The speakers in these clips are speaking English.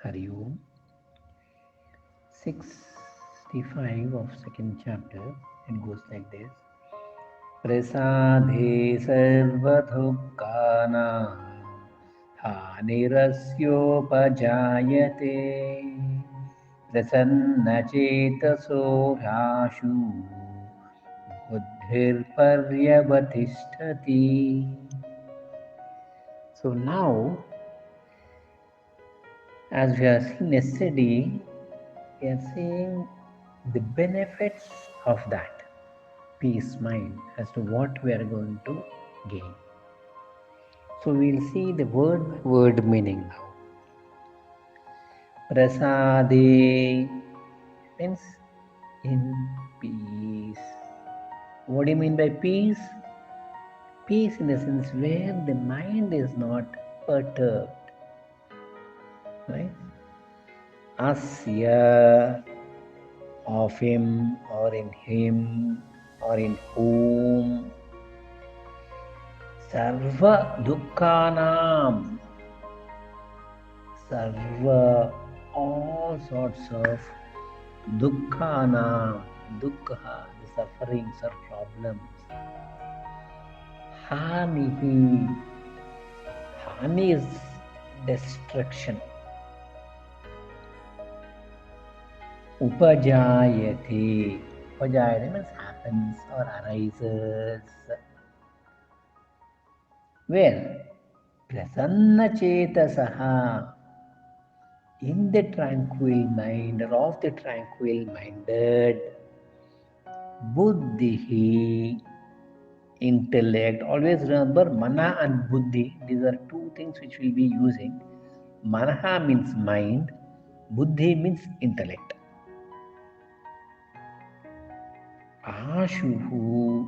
Hari Om. 65 of second chapter. It goes like this. Prasade सर्वदुःखानां हानिरस्योपजायते प्रसन्नचेतसो ह्याशु बुद्धिर्पर्यवतिष्ठति. So now, as we are seeing yesterday, we are seeing the benefits of that peace mind as to what we are going to gain. So we'll see the word meaning now. Prasade means in peace. What do you mean by peace? Peace in the sense where the mind is not perturbed. Right? Asya, of him or in him or in whom. Sarva dukkhanam. Sarva, all sorts of dukkhanam. Dukkha, the sufferings or problems. Hanihi. Hani is destruction. Upajayate. Upajayate means happens or arises. Where? Prasanna chetasaha. In the tranquil mind or of the tranquil minded. Buddhihi. Intellect. Always remember mana and buddhi. These are two things which we'll be using. Manaha means mind. Buddhi means intellect. Ashuhu,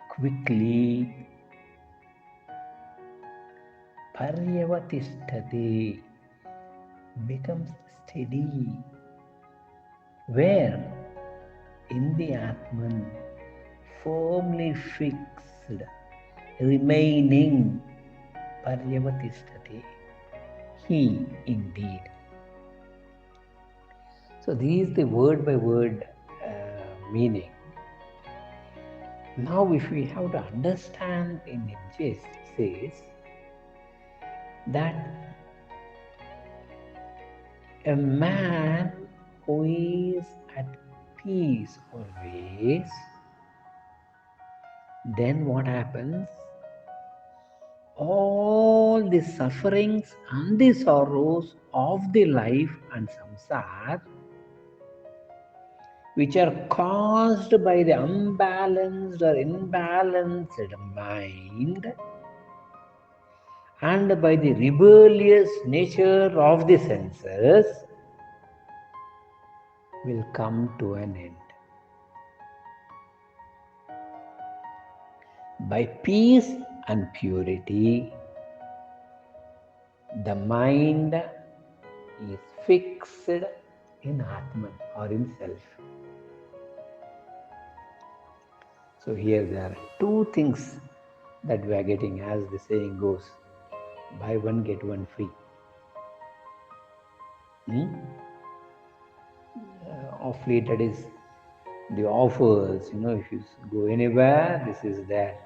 quickly. Paryavatishthati, becomes steady. Where? In the Atman, firmly fixed, remaining. Paryavatishthati, he indeed. So this is the word by word meaning. Now if we have to understand in a gist, it says that a man who is at peace always, then what happens? All the sufferings and the sorrows of the life and samsara, which are caused by the unbalanced or imbalanced mind and by the rebellious nature of the senses, will come to an end. By peace and purity, the mind is fixed in Atman or in self. So here there are two things that we are getting, as the saying goes, buy one get one free. Of late, that is the offers, if you go anywhere, this is there.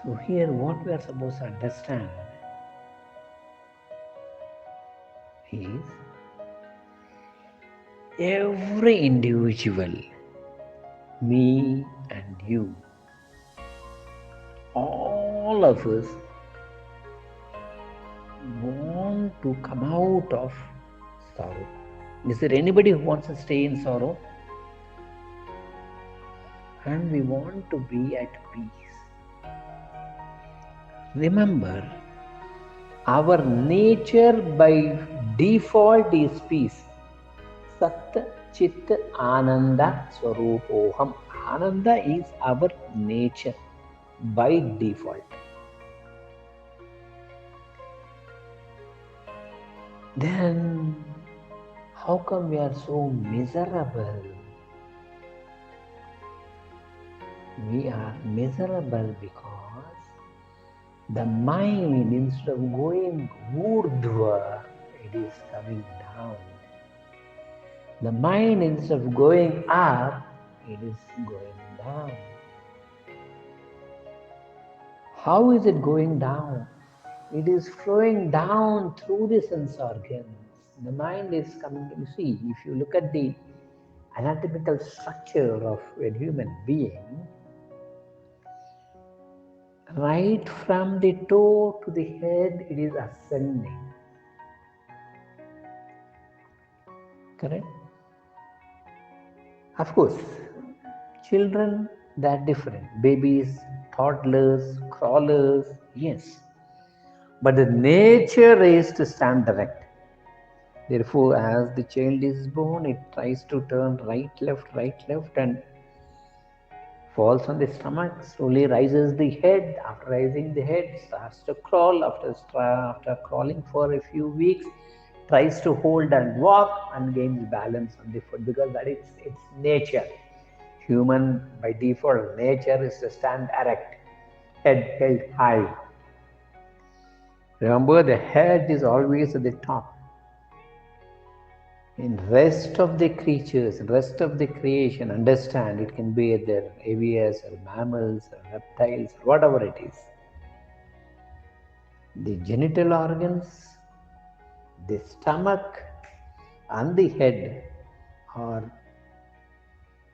So here what we are supposed to understand is every individual, me and you, all of us want to come out of sorrow. Is there anybody who wants to stay in sorrow? And we want to be at peace. Remember, our nature by default is peace. Sat Chit Ananda Swarupoham. Ananda is our nature by default. Then how come we are so miserable? We are miserable because the mind, instead of going urdhva, it is coming down. The mind, instead of going up, it is going down. How is it going down? It is flowing down through the sense organs. The mind is coming. You see, if you look at the anatomical structure of a human being, right from the toe to the head, it is ascending. Correct? Of course, children, they're different. Babies, toddlers, crawlers, yes. But the nature is to stand direct. Therefore, as the child is born, it tries to turn right, left, and falls on the stomach, slowly rises the head. After rising the head, starts to crawl. After crawling for a few weeks, tries to hold and walk and gains balance on the foot, because that is its nature. Human, by default, nature is to stand erect, head held high. Remember, the head is always at the top. In rest of the creatures, rest of the creation, understand, it can be either aviars or mammals or reptiles, whatever it is. The genital organs, the stomach, and the head are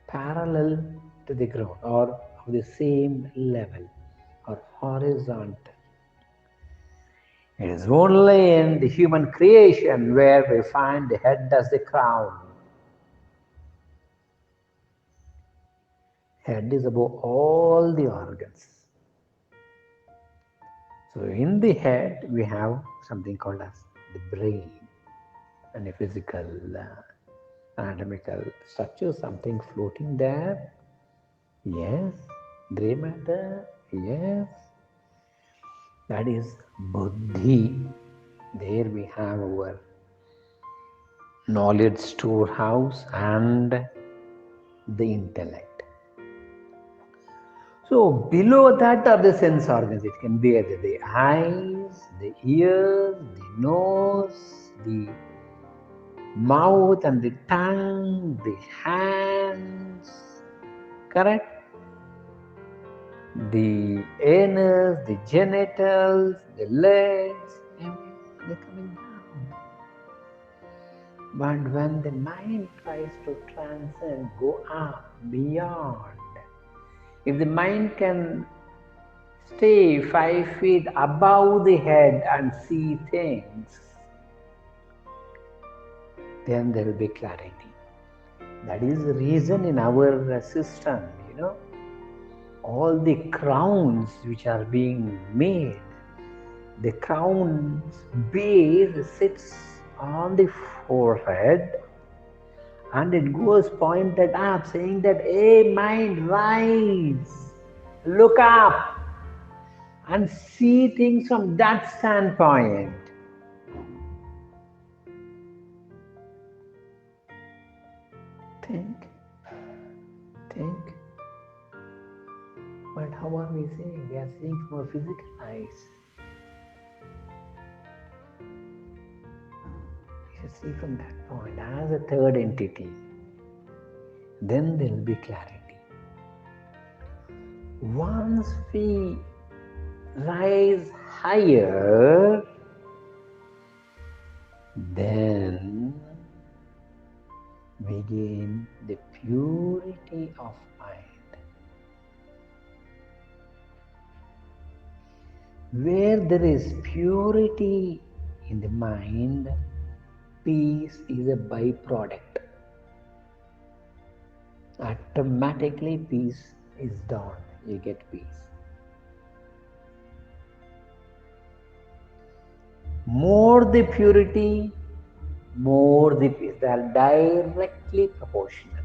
parallel to the ground, or of the same level, or horizontal. It is only in the human creation where we find the head as the crown. Head is above all the organs. So in the head, we have something called as the brain, and a physical, anatomical structure, something floating there. Yes, gray matter. Yes, that is buddhi. There we have our knowledge storehouse and the intellect. So below that are the sense organs. It can be either the eyes, the ears, the nose, the mouth and the tongue, the hands, correct? The anus, the genitals, the legs, they're coming down. But when the mind tries to transcend, go up, beyond, if the mind can stay 5 feet above the head and see things, then there will be clarity. That is the reason in our system, all the crowns which are being made, the crown's base sits on the forehead and it goes pointed up, saying that, hey, mind, rise, look up and see things from that standpoint. Think. But how are we seeing? We are seeing from our physical eyes. We should see from that point as a third entity. Then there will be clarity. Once we rise higher, then we gain the purity of mind. Where there is purity in the mind, peace is a byproduct. Automatically peace is dawned. You get peace. More the purity, more the peace. They are directly proportional.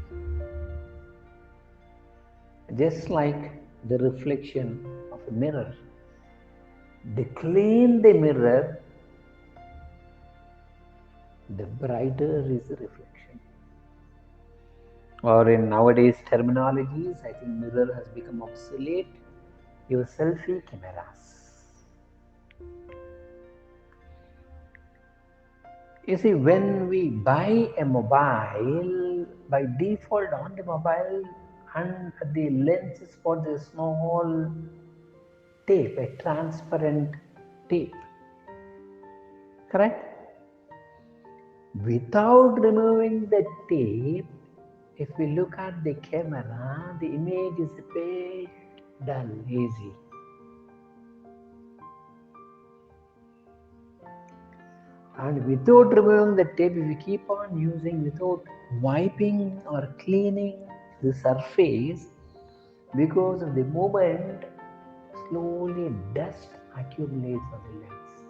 Just like the reflection of a mirror. The clean the mirror, the brighter is the reflection. Or in nowadays terminologies, I think mirror has become obsolete. Your selfie cameras. You see, when we buy a mobile, by default on the mobile and the lens is for the small tape, a transparent tape, correct? Without removing the tape, if we look at the camera, the image is a bit dull, hazy. And without removing the tape, if we keep on using without wiping or cleaning the surface, because of the movement, slowly dust accumulates on the lens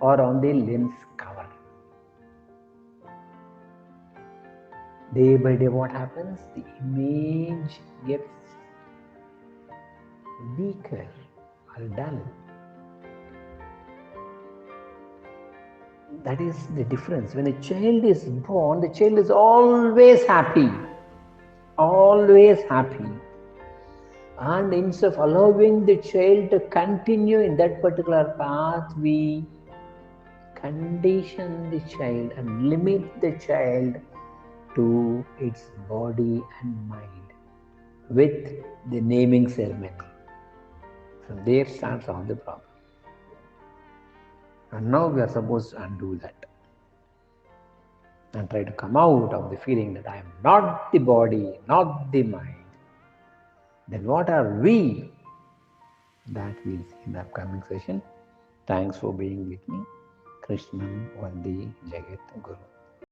or on the lens cover. Day by day, what happens? The image gets weaker or dull. That is the difference. When a child is born, the child is always happy. Always happy. And instead of allowing the child to continue in that particular path, we condition the child and limit the child to its body and mind with the naming ceremony. So there starts all the problem. And now we are supposed to undo that and try to come out of the feeling that I am not the body, not the mind. Then what are we? That we'll see in the upcoming session. Thanks for being with me. Krishnan Vande Jagat Guru.